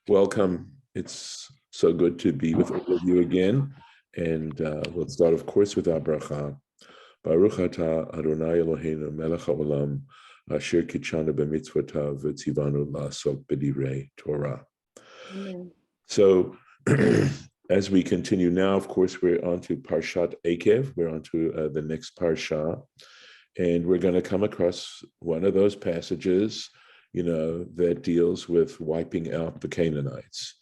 Welcome. It's so good to be with all of you again. And we'll start, of course, with our bracha. Baruch atah Adonai Eloheinu melech haolam asher kitshanu b'mitzvotav v'tzivanu la'asok b'divrei Torah. Amen. So as we continue now, of course, we're on to Parshat Ekev. We're on to the next Parsha. And we're going to come across one of those passages that deals with wiping out the Canaanites.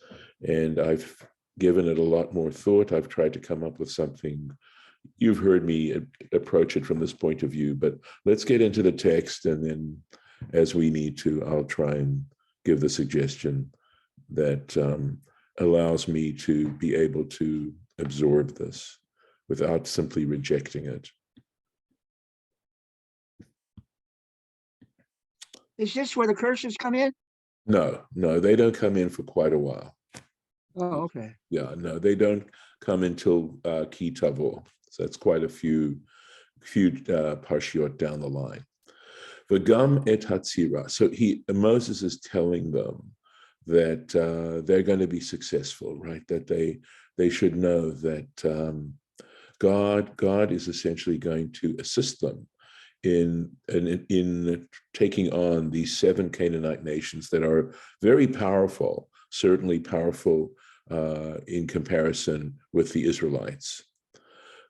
And I've given it a lot more thought. I've tried to come up with something. You've heard me approach it from this point of view, but let's get into the text, and then as we need to, I'll try and give the suggestion that allows me to be able to absorb this without simply rejecting it. Is this where the curses come in? No, they don't come in for quite a while. Oh, okay. Yeah, no, they don't come until Ki Tavo. So that's quite a few parshiot down the line. V'gam et hatzira. So Moses is telling them that they're going to be successful, right? That they should know that God is essentially going to assist them in taking on these 7 Canaanite nations that are very powerful, certainly powerful in comparison with the Israelites.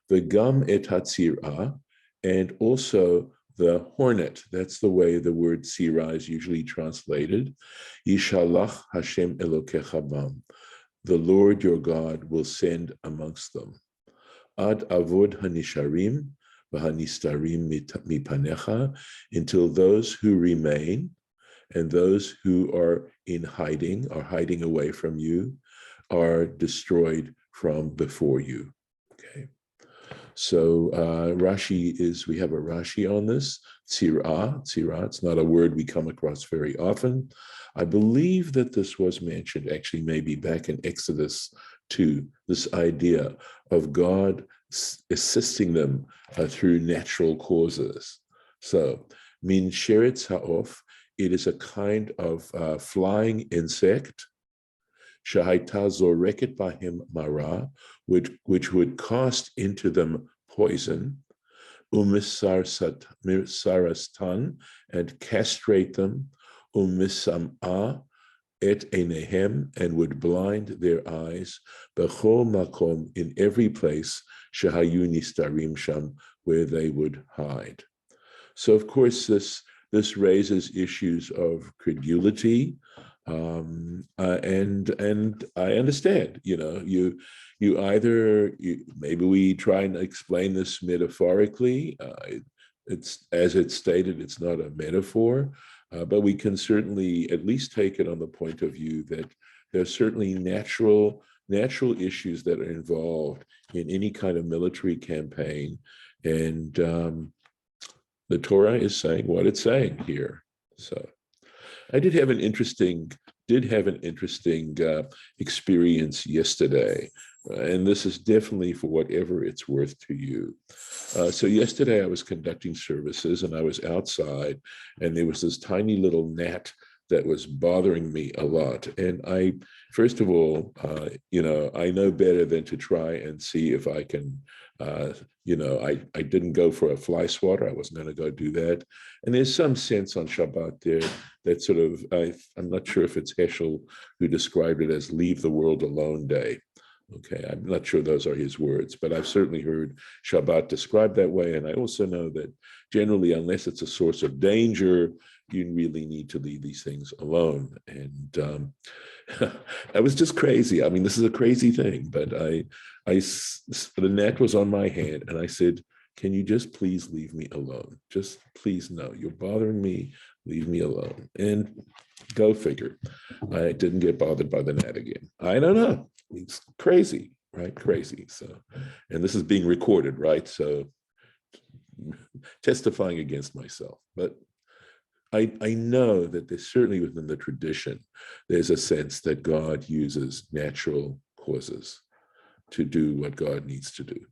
The gam et hatzira, and also the hornet. That's the way the word tzira is usually translated. Yishalach Hashem Elokecha bam. The Lord your God will send amongst them. Ad avod hanisharim v'hanistarim mipanecha, until those who remain and those who are in hiding, are hiding away from you, are destroyed from before you. Okay. So we have a Rashi on this. Tzira, it's not a word we come across very often. I believe that this was mentioned actually maybe back in Exodus 2, this idea of God assisting them through natural causes. So, min sheretz ha'of, it is a kind of flying insect, shahaita zoreket bahem mara, which would cast into them poison, umisarastan, and castrate them, umisam'a et enehem, and would blind their eyes, bechol makom, in every place, shahayu nistarim sham, where they would hide. So of course this raises issues of credulity, and I understand. Maybe we try and explain this metaphorically. It's, as it's stated, it's not a metaphor. But we can certainly at least take it on the point of view that there's certainly natural issues that are involved in any kind of military campaign. And the Torah is saying what it's saying here. So I did have an interesting experience yesterday. And this is definitely for whatever it's worth to you. So yesterday I was conducting services and I was outside, and there was this tiny little gnat that was bothering me a lot. And I, first of all, I know better than to try and see if I can, I didn't go for a fly swatter. I wasn't going to go do that. And there's some sense on Shabbat there that sort of, I'm not sure if it's Heschel who described it as leave the world alone day. Okay, I'm not sure those are his words, but I've certainly heard Shabbat described that way. And I also know that generally, unless it's a source of danger, you really need to leave these things alone. And that was just crazy. I mean, this is a crazy thing, but the net was on my hand, and I said, can you just please leave me alone? Just please, no, you're bothering me, leave me alone. And go figure. I didn't get bothered by the gnat again. I don't know. It's crazy, right? Crazy. So, and this is being recorded, right? So testifying against myself. But I know that there's certainly within the tradition, there's a sense that God uses natural causes to do what God needs to do.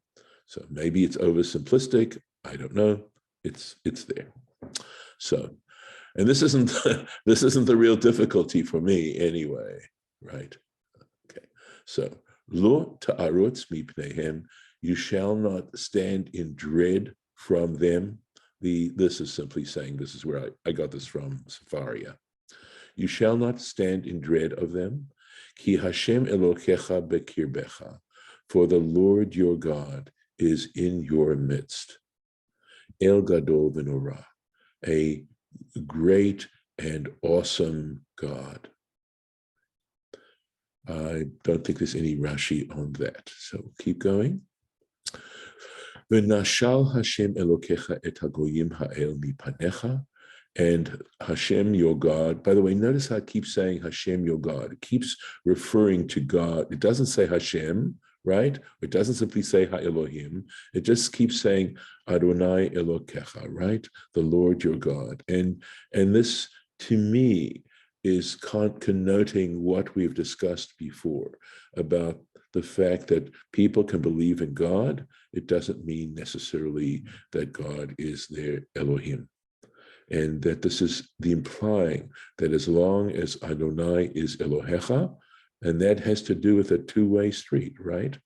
So maybe it's oversimplistic. I don't know. It's there. So, and this isn't the real difficulty for me anyway. right? Okay, so lo ta'arutz mipnehem, you shall not stand in dread from them. This is simply saying, this is where I got this from, Sepharia. You shall not stand in dread of them. Ki Hashem Elokecha bekirbecha, for the Lord your God is in your midst. El Gadol v'Norah, a great and awesome God. I don't think there's any Rashi on that, so keep going. V'nashal Hashem Elokecha et hagoyim ha'el mipanecha, and Hashem your God. By the way, notice how it keeps saying Hashem your God. It keeps referring to God. It doesn't say Hashem, right? It doesn't simply say Ha-Elohim. It just keeps saying Adonai Elokecha, right? The Lord your God. And this, to me, is connoting what we've discussed before about the fact that people can believe in God. It doesn't mean necessarily that God is their Elohim. And that this is the implying that as long as Adonai is Elohecha, and that has to do with a two-way street, right?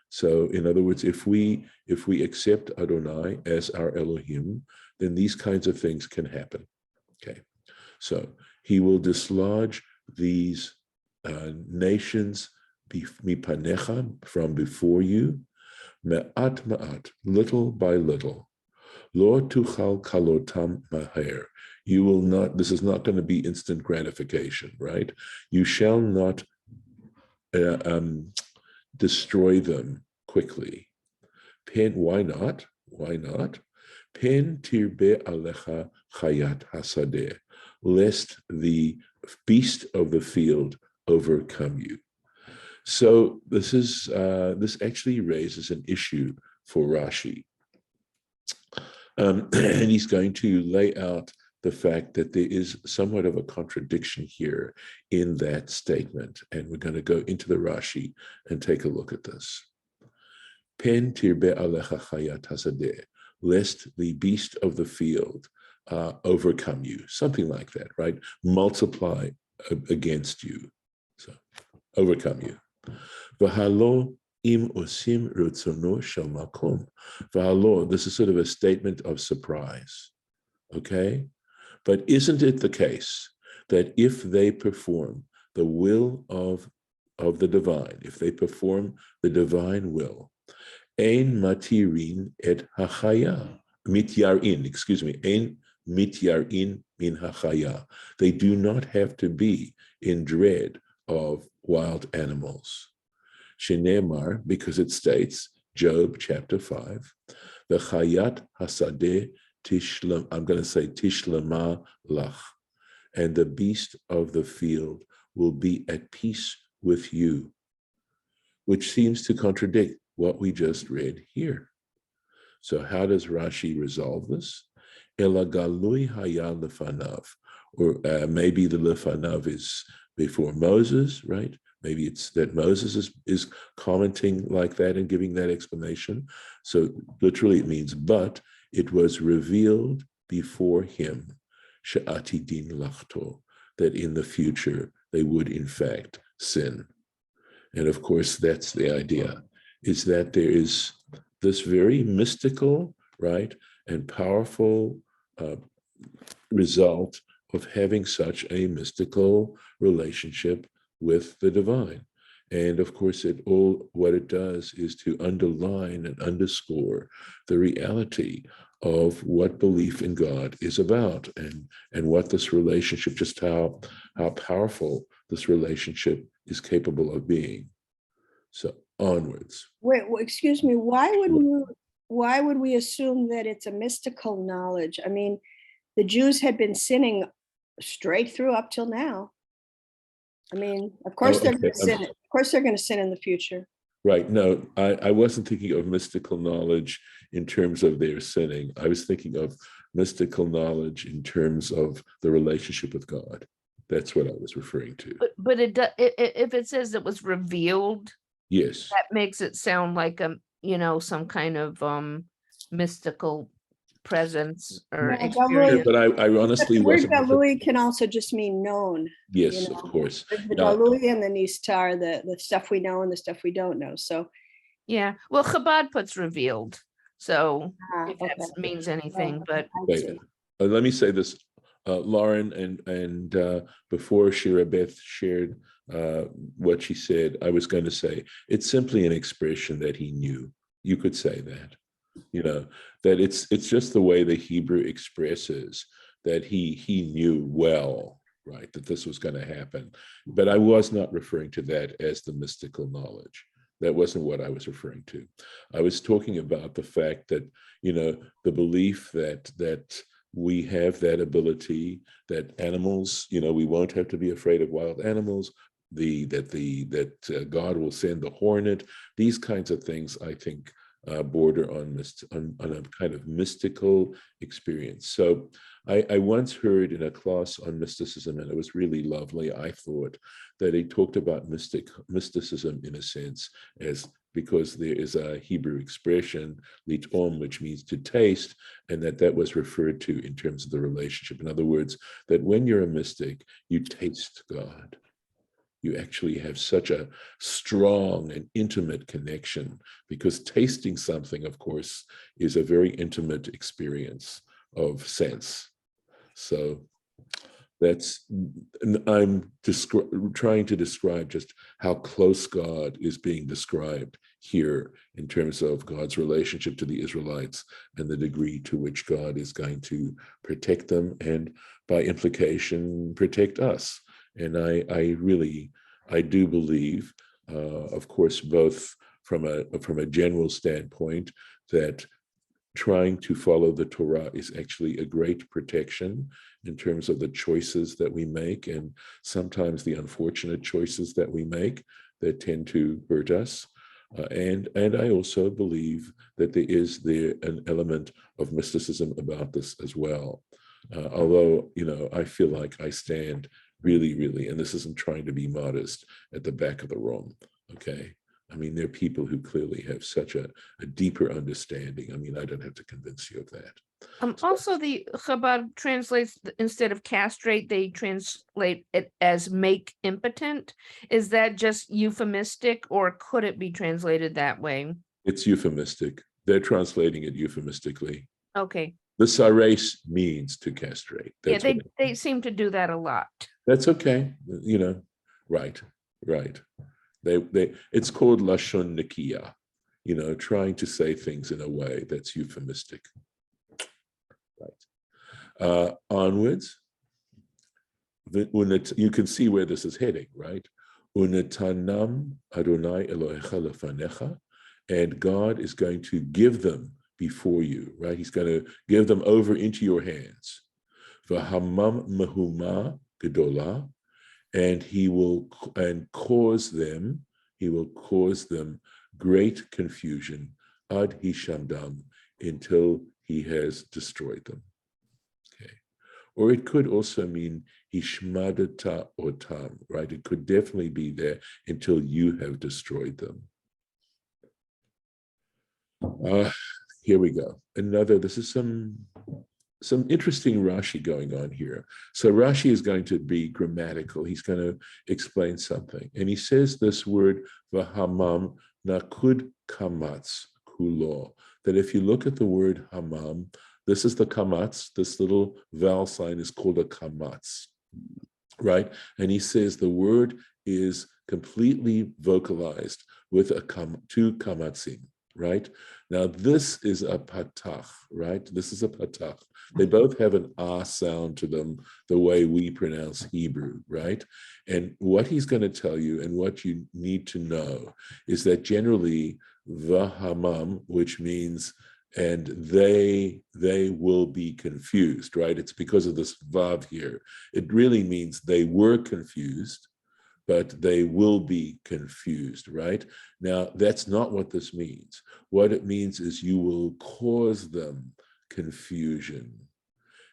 So in other words, if we accept Adonai as our Elohim, then these kinds of things can happen. Okay, so he will dislodge these nations mipanecha, from before you, me'at ma'at, little by little. Lo tuchal kalotam maher. You will not, this is not going to be instant gratification, right? You shall not destroy them quickly. Pen, why not? Why not? Pen tirbe alecha chayat hasadeh, lest the beast of the field overcome you. So this actually raises an issue for Rashi. And he's going to lay out the fact that there is somewhat of a contradiction here in that statement. And we're going to go into the Rashi and take a look at this. Pen tirbe alecha chayat hasadeh, lest the beast of the field overcome you. Something like that, right? Multiply against you. So, overcome you. V'halo im osim rutzono shel makom. V'halo, this is sort of a statement of surprise, okay? But isn't it the case that if they perform the will of the divine, if they perform the divine will, ein matirin et hachaya, ein mityarin min hachaya, they do not have to be in dread of wild animals. Shenemar, because it states, Job chapter 5, the chayat hasadeh tishlam, I'm going to say tishlama lach, and the beast of the field will be at peace with you, which seems to contradict what we just read here. So how does Rashi resolve this? Ela galui haya lefanav, or maybe the lefanav is before Moses, right? Maybe it's that Moses is commenting like that and giving that explanation. So literally it means, but it was revealed before him, she'atidin lachto, that in the future they would in fact sin. And of course, that's the idea, is that there is this very mystical, right, and powerful result of having such a mystical relationship with the divine. And of course, what it does is to underline and underscore the reality of what belief in God is about, and what this relationship, just how powerful this relationship is capable of being. So onwards. Wait, excuse me. Why would we assume that it's a mystical knowledge? I mean, the Jews had been sinning straight through up till now. I mean, of course they're going to sin. Of course they're going to sin in the future. Right. No, I wasn't thinking of mystical knowledge in terms of their sinning. I was thinking of mystical knowledge in terms of the relationship with God. That's what I was referring to. But if it says it was revealed, yes, that makes it sound like some kind of mystical presence or Yeah, Sure, experience. but I honestly The word wasn't. galui can also just mean known. Yes, you of know. course. There's the Now, galui and the nistar, the stuff we know and the stuff we don't know. So, Yeah, well, Chabad puts revealed, so if okay. that means anything, Oh, but I wait, see. let me say this, Lauren, and before Shira Beth shared what she said, I was going to say it's simply an expression that he knew. You could say that, that it's just the way the Hebrew expresses that he knew well, right, that this was going to happen. But I was not referring to that as the mystical knowledge. That wasn't what I was referring to. I was talking about the fact that, the belief that we have that ability, that animals, we won't have to be afraid of wild animals, that God will send the hornet. These kinds of things, I think, border on a kind of mystical experience. So I once heard in a class on mysticism, and it was really lovely, I thought, that he talked about mysticism in a sense as because there is a Hebrew expression, litom, which means to taste, and that was referred to in terms of the relationship. In other words, that when you're a mystic, you taste God. You actually have such a strong and intimate connection because tasting something, of course, is a very intimate experience of sense. So I'm trying to describe just how close God is being described here in terms of God's relationship to the Israelites and the degree to which God is going to protect them and by implication protect us. And I do believe, of course, both from a general standpoint, that trying to follow the Torah is actually a great protection in terms of the choices that we make, and sometimes the unfortunate choices that we make that tend to hurt us. And I also believe that there is an element of mysticism about this as well. Although, I feel like I stand really, and this isn't trying to be modest, at the back of the room, okay? I mean, there are people who clearly have such a deeper understanding. I mean, I don't have to convince you of that. also the Chabad translates, instead of castrate, they translate it as make impotent. Is that just euphemistic, or could it be translated that way? It's euphemistic. They're translating it euphemistically. Okay. The sares means to castrate. Yeah, That's they seem to do that a lot. That's okay. Right. It's called lashon nikia, trying to say things in a way that's euphemistic. Right. Onwards, you can see where this is heading, right? Unetanam Adonai Elohecha lefanecha, and God is going to give them before you, right? He's going to give them over into your hands. V'hamam mehuma gedola, and he will cause them great confusion ad hishamdam, until he has destroyed them. Okay. Or it could also mean hishmadata otam, right? It could definitely be there until you have destroyed them. Here we go. This is some interesting Rashi going on here. So Rashi is going to be grammatical. He's going to explain something. And he says this word, vahamam nakud kamatz kulo, that if you look at the word hamam, this is the kamatz, this little vowel sign is called a kamatz, right? And he says the word is completely vocalized with two kamatzim, right? Now this is a patach, right? This is a patach. They both have an ah sound to them, the way we pronounce Hebrew, right? And what he's going to tell you and what you need to know is that generally vahamam, which means and they will be confused, right? It's because of this vav here. It really means they were confused, but they will be confused, right? Now, that's not what this means. What it means is you will cause them confusion.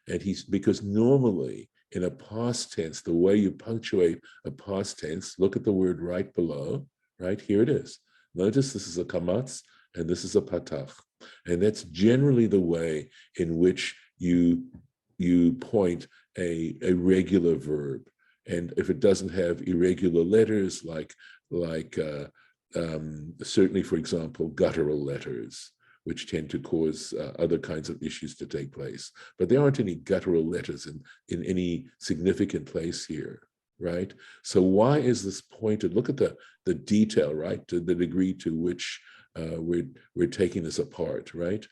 And because normally in a past tense, the way you punctuate a past tense, look at the word right below, right? Here it is. Notice this is a kamatz and this is a patach. And that's generally the way in which you point a regular verb. And if it doesn't have irregular letters, like certainly, for example, guttural letters, which tend to cause other kinds of issues to take place. But there aren't any guttural letters in any significant place here, right? So why is this pointed? Look at the detail, right? To the degree to which we're taking this apart, right?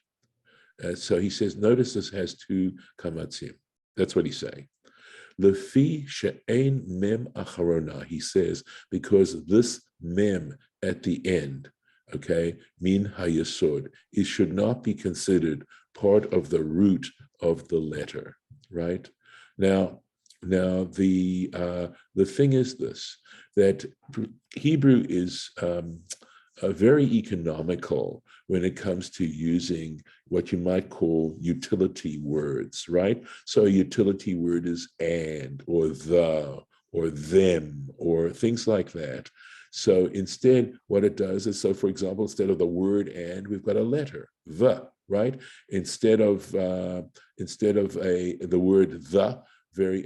So he says, notice this has two kamatzim. That's what he's saying. Lefi she'ein mem acharona, he says, because this mem at the end, okay, min hayesod, it should not be considered part of the root of the letter, right? Now the thing is this, that Hebrew is very economical when it comes to using what you might call utility words, right? So a utility word is and, or the, or them, or things like that. So instead, what it does is, so for example, instead of the word and, we've got a letter, the, right? Instead of the word the, very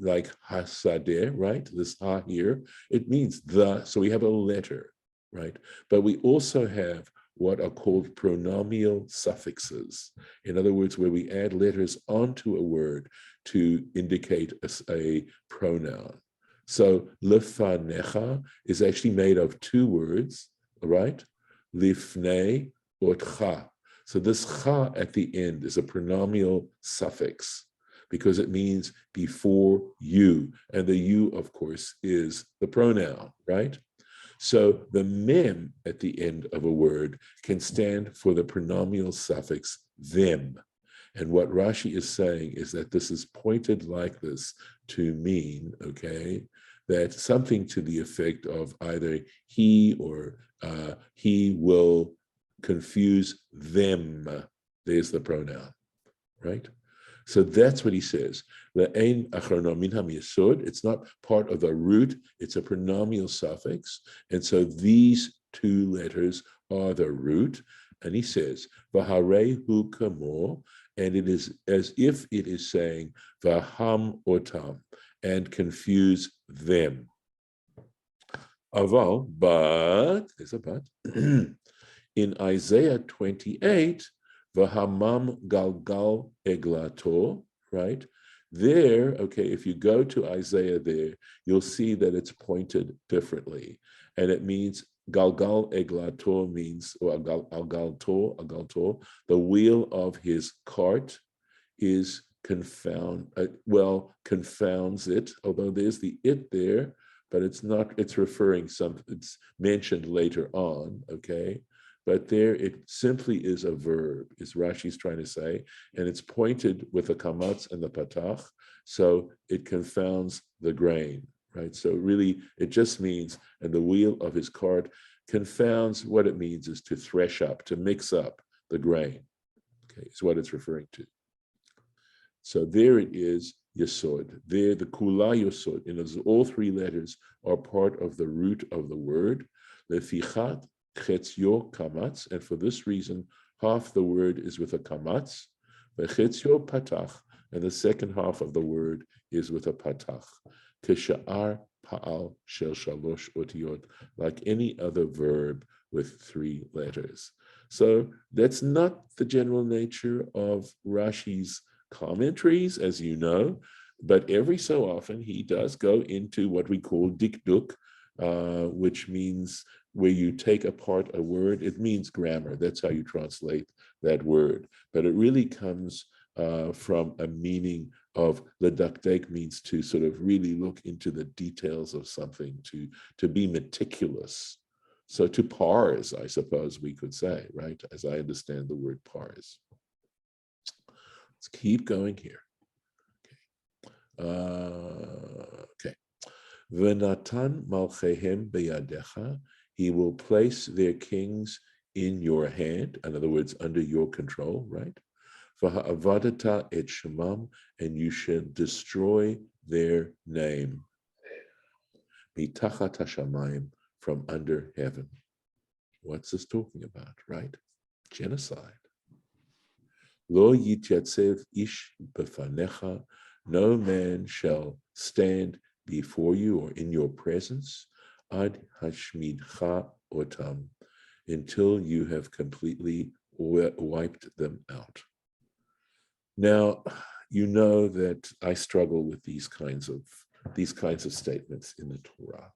like hasadeh, right? This ha here, it means the, so we have a letter, right? But we also have what are called pronominal suffixes. In other words, where we add letters onto a word to indicate a pronoun. So lefanecha is actually made of two words, right? Lifnei otcha. So this cha at the end is a pronominal suffix because it means before you. And the you, of course, is the pronoun, right? So the mem at the end of a word can stand for the pronominal suffix them. And what Rashi is saying is that this is pointed like this to mean, okay, that something to the effect of either he or he will confuse them. There's the pronoun, right? So that's what he says. It's not part of the root, it's a pronominal suffix. And so these two letters are the root. And he says, Vaharehu kamo, and it is as if it is saying, Vaham otam, and confuse them. Aval, but, there's a but, in Isaiah 28, Vahamam galgal eglato, right? There, okay, if you go to Isaiah there, you'll see that it's pointed differently. And it means galgal eglato means, or agalto, the wheel of his cart is confounds it, although there's the it there, but it's not, it's referring it's mentioned later on, okay? But there it simply is a verb, is Rashi's trying to say, and it's pointed with the kamatz and the patach, so it confounds the grain, right? So really, it just means, and the wheel of his cart confounds, what it means is to thresh up, to mix up the grain, okay, is what it's referring to. So there it is, yesod. There, the kula yesod, and all three letters are part of the root of the word. Lefichat chetzio kamatz, and for this reason, half the word is with a kamatz. Vechetzio patach, and the second half of the word is with a patach. Kesha'ar pa'al shel shalosh otiyot, like any other verb with three letters. So that's not the general nature of Rashi's commentaries, as you know, but every so often he does go into what we call dikduk, which means where you take apart a word. It means grammar. That's how you translate that word. But it really comes from a meaning of ledakdek, means to sort of really look into the details of something, to be meticulous. So to parse, I suppose we could say, right? As I understand the word parse. Let's keep going here. Okay. V'natan malchehem beyadecha, he will place their kings in your hand, in other words, under your control, right? V'ha'avadata et shemam, and you should destroy their name. Mitachat hashamayim, from under heaven. What's this talking about, right? Genocide. Lo yityatzev ish befanecha, no man shall stand before you or in your presence, ad hashmidcha otam, until you have completely wiped them out. Now, you know that I struggle with these kinds of statements in the Torah,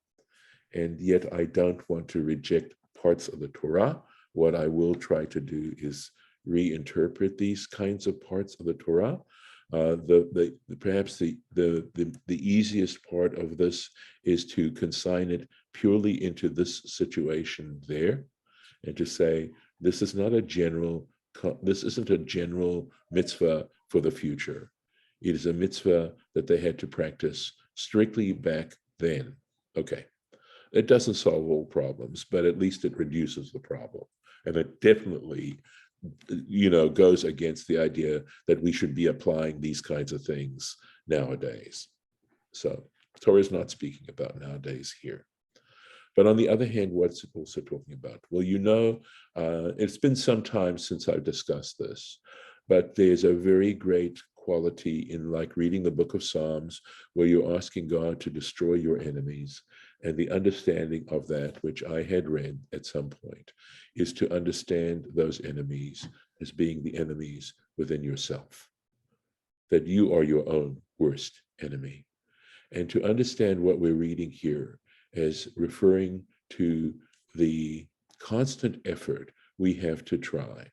and yet I don't want to reject parts of the Torah. What I will try to do is reinterpret these kinds of parts of the Torah. Perhaps the easiest part of this is to consign it purely into this situation there, and to say this isn't a general mitzvah for the future. It is a mitzvah that they had to practice strictly back then. Okay, it doesn't solve all problems, but at least it reduces the problem, and it definitely goes against the idea that we should be applying these kinds of things nowadays. So Torah is not speaking about nowadays here. But on the other hand, what's it also talking about? Well, it's been some time since I've discussed this, but there's a very great quality in like reading the book of Psalms, where you're asking God to destroy your enemies. And the understanding of that, which I had read at some point, is to understand those enemies as being the enemies within yourself, that you are your own worst enemy. And to understand what we're reading here as referring to the constant effort we have to try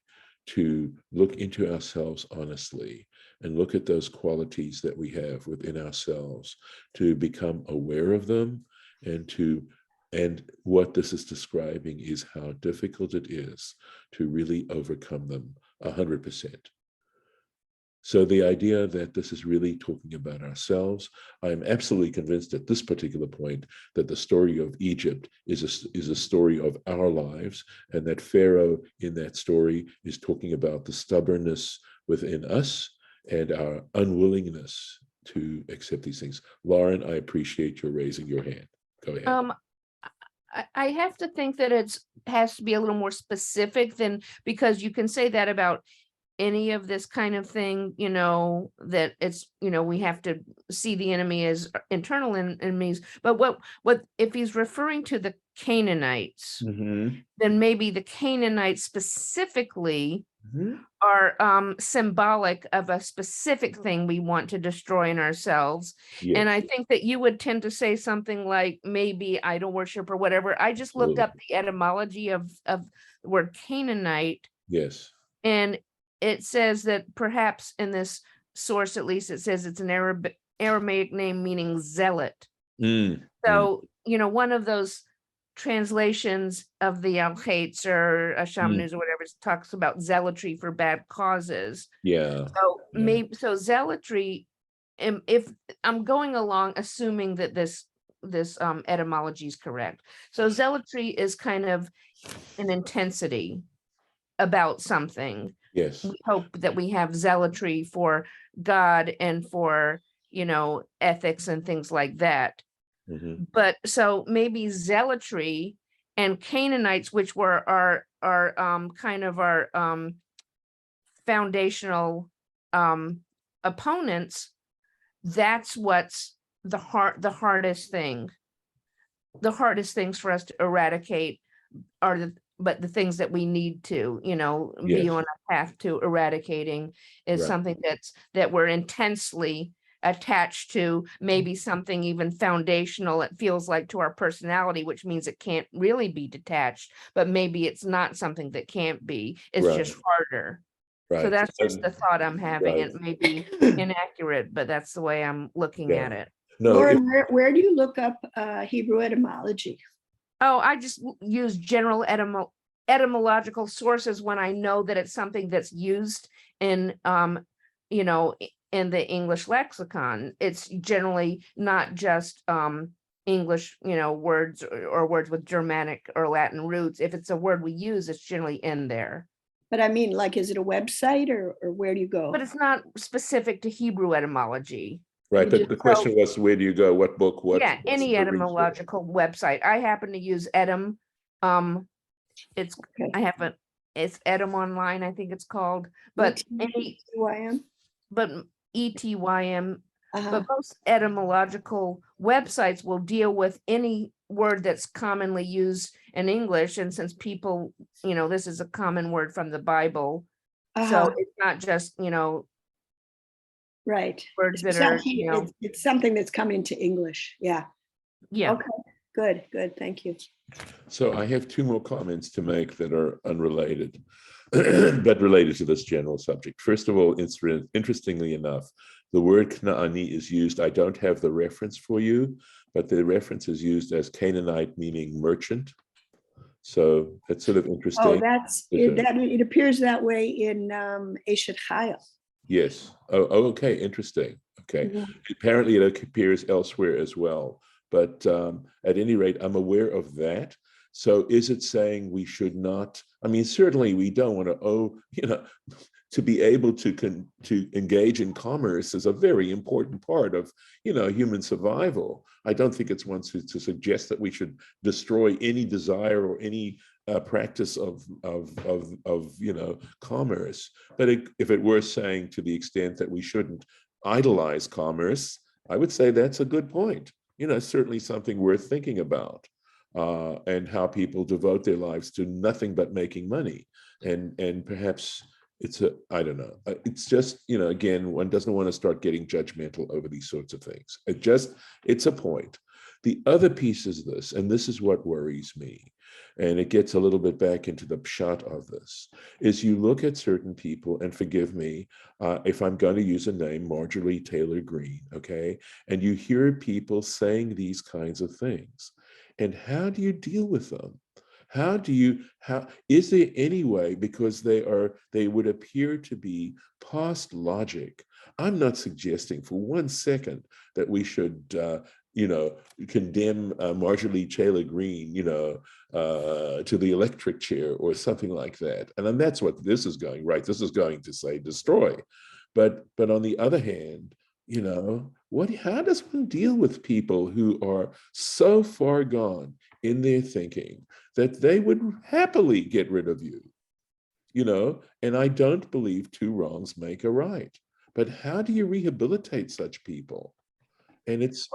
to look into ourselves honestly and look at those qualities that we have within ourselves, to become aware of them, and what this is describing is how difficult it is to really overcome them 100%. So the idea that this is really talking about ourselves, I'm absolutely convinced at this particular point that the story of Egypt is a story of our lives, and that Pharaoh in that story is talking about the stubbornness within us and our unwillingness to accept these things. Lauren, I appreciate your raising your hand. Go ahead. I have to think that it has to be a little more specific than, because you can say that about any of this kind of thing, that it's, we have to see the enemy as internal enemies. But what if he's referring to the Canaanites, then maybe the Canaanites specifically are symbolic of a specific thing we want to destroy in ourselves. Yes. And I think that you would tend to say something like maybe idol worship or whatever. I just looked up the etymology of the word Canaanite. Yes. And it says that perhaps in this source, at least, it says it's an Aramaic name meaning zealot. So, one of those translations of the Al-Hates or Ashamnus or whatever talks about zealotry for bad causes. Yeah. So maybe zealotry, if I'm going along assuming that this etymology is correct. So zealotry is kind of an intensity about something. Yes. We hope that we have zealotry for God and for, ethics and things like that. But so maybe zealotry and Canaanites, which were our kind of our foundational opponents, that's what's the hardest thing. The hardest things for us to eradicate are the things that we need to, be on a path to eradicating is something that we're intensely attached to, maybe something even foundational, it feels like, to our personality, which means it can't really be detached, but maybe it's not something that can't be, it's just harder. So that's just the thought I'm having. It may be inaccurate, but that's the way I'm looking at it. No, Lauren, where do you look up Hebrew etymology? Oh, I just use general etymological sources when I know that it's something that's used in, in the English lexicon. It's generally not just English, words or words with Germanic or Latin roots. If it's a word we use, it's generally in there. But I mean, like, is it a website or where do you go? But it's not specific to Hebrew etymology. Right. The question was, where do you go? What book? Yeah, any etymological website. I happen to use Etym. I have it's Edom Online, I think it's called, but ETYM? but ETYM, Uh-huh. but most etymological websites will deal with any word that's commonly used in English. And since people, this is a common word from the Bible, so it's not just, Right. words that are, It's something that's coming to English. Yeah. yeah. Okay. Good. Thank you. So I have two more comments to make that are unrelated, but related to this general subject. First of all, interestingly enough, the word Canaanite is used. I don't have the reference for you, but the reference is used as Canaanite, meaning merchant. So that's sort of interesting. Oh, it appears that way in Eshet Chayil. Yes. Oh, okay. Interesting. Okay. Mhm. Apparently it appears elsewhere as well. But at any rate, I'm aware of that. So is it saying we should not? I mean, certainly we don't want to to be able to engage in commerce is a very important part of, human survival. I don't think it's one to suggest that we should destroy any desire or any practice of commerce. But if it were saying to the extent that we shouldn't idolize commerce, I would say that's a good point. Certainly something worth thinking about, and how people devote their lives to nothing but making money. And perhaps I don't know. It's just, again, one doesn't want to start getting judgmental over these sorts of things. It's a point. The other piece is this, and this is what worries me, and it gets a little bit back into the pshat of this, is you look at certain people, and forgive me if I'm going to use a name, Marjorie Taylor Greene, okay? And you hear people saying these kinds of things. And how do you deal with them? How is there any way, because they would appear to be past logic? I'm not suggesting for 1 second that we should, condemn Marjorie Taylor Greene, to the electric chair or something like that. And then that's what this is going, right? This is going to say destroy. But on the other hand, how does one deal with people who are so far gone in their thinking that they would happily get rid of you? And I don't believe two wrongs make a right. But how do you rehabilitate such people? And it's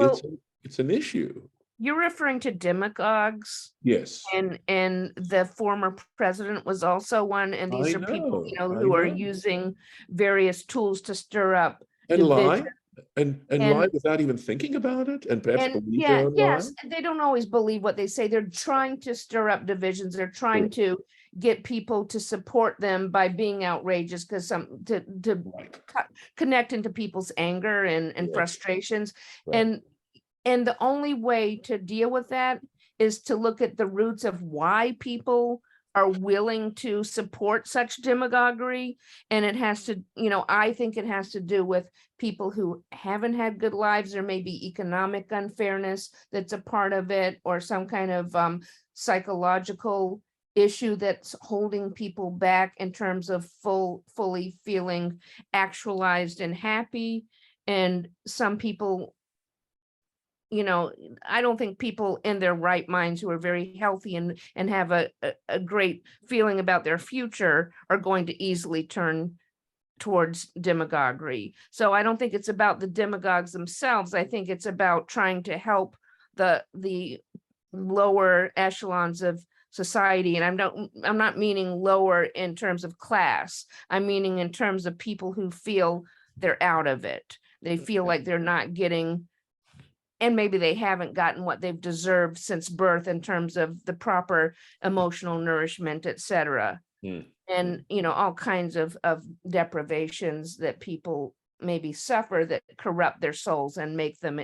an issue. You're referring to demagogues. Yes. And the former president was also one. And these are people, who are using various tools to stir up and lie division. and lie without even thinking about it, and perhaps believe their own yes, lie. they don't always believe what they say. They're trying to stir up divisions. They're trying to get people to support them by being outrageous, because to connect into people's anger and frustrations. Right. And the only way to deal with that is to look at the roots of why people are willing to support such demagoguery. And it has to, I think it has to do with people who haven't had good lives. There may be economic unfairness that's a part of it, or some kind of psychological issue that's holding people back in terms of fully feeling actualized and happy. And some people, I don't think people in their right minds who are very healthy and have a great feeling about their future are going to easily turn towards demagoguery. So I don't think it's about the demagogues themselves. I think it's about trying to help the lower echelons of society. And I'm not meaning lower in terms of class. I'm meaning in terms of people who feel they're out of it. They feel like they're not getting, and maybe they haven't gotten what they've deserved since birth in terms of the proper emotional nourishment, etc. And, all kinds of deprivations that people maybe suffer that corrupt their souls and make them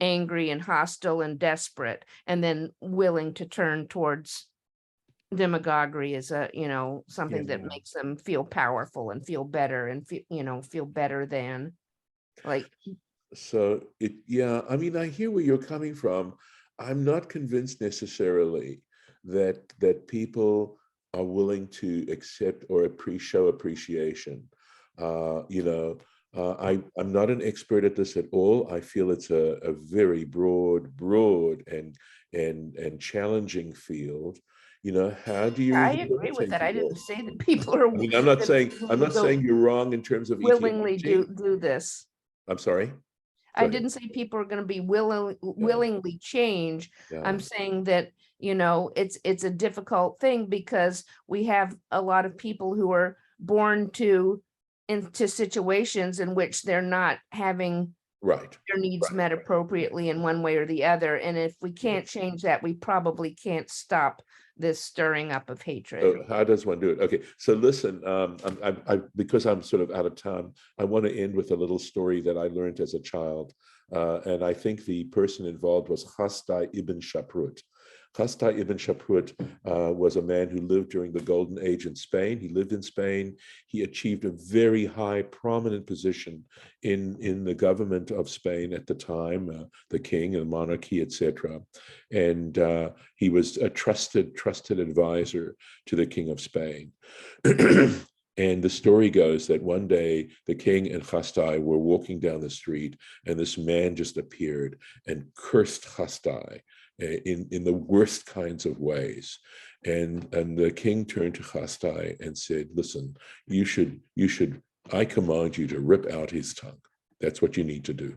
angry and hostile and desperate, and then willing to turn towards demagoguery as something that makes them feel powerful and feel better and feel better than, like. So I mean, I hear where you're coming from. I'm not convinced necessarily that people are willing to accept or show appreciation. I'm not an expert at this at all. I feel it's a very broad and challenging field. how do you I agree with rehabilitate that. I didn't people? say that people are. I mean, I'm not that saying you're wrong in terms of willingly etiology. do this. I'm sorry. Go I ahead. didn't say people are going to be willingly change. Yeah. I'm saying that, it's a difficult thing because we have a lot of people who are born into situations in which they're not having Right. their needs met appropriately in one way or the other. And if we can't change that, we probably can't stop this stirring up of hatred. So how does one do it? Okay, so listen, because I'm sort of out of time, I want to end with a little story that I learned as a child. And I think the person involved was Chasdai ibn Shaprut. Chasdai ibn Shaprut was a man who lived during the Golden Age in Spain. He lived in Spain. He achieved a very high, prominent position in the government of Spain at the time, the king and the monarchy, etc. And he was a trusted advisor to the king of Spain. And the story goes that one day the king and Chasdai were walking down the street, and this man just appeared and cursed Chasdai in the worst kinds of ways. And the king turned to Chasdai and said, listen, I command you to rip out his tongue. That's what you need to do.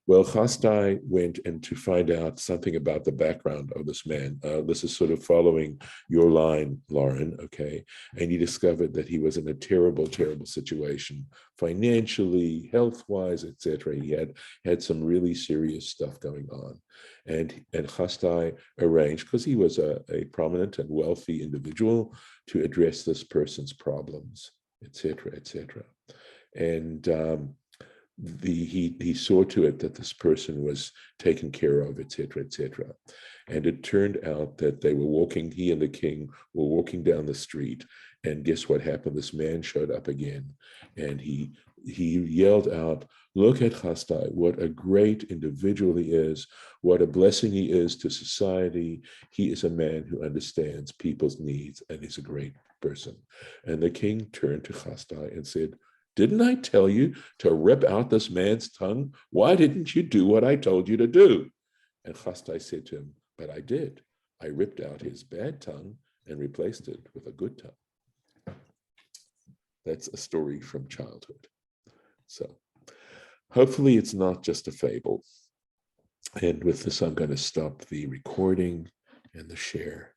Well, Chasdai went and to find out something about the background of this man. This is sort of following your line, Lauren, okay? And he discovered that he was in a terrible, terrible situation, financially, health-wise, etc. He had some really serious stuff going on. And Chasdai arranged, because he was a prominent and wealthy individual, to address this person's problems, etc., etc. And he saw to it that this person was taken care of, etc., etc. And it turned out that he and the king were walking down the street, and guess what happened? This man showed up again, and he yelled out, look at Chasdai, what a great individual he is, what a blessing he is to society. He is a man who understands people's needs, and he's a great person. And the king turned to Chasdai and said, didn't I tell you to rip out this man's tongue? Why didn't you do what I told you to do? And Chasdai said to him, but I did. I ripped out his bad tongue and replaced it with a good tongue. That's a story from childhood. So hopefully it's not just a fable. And with this, I'm going to stop the recording and the share.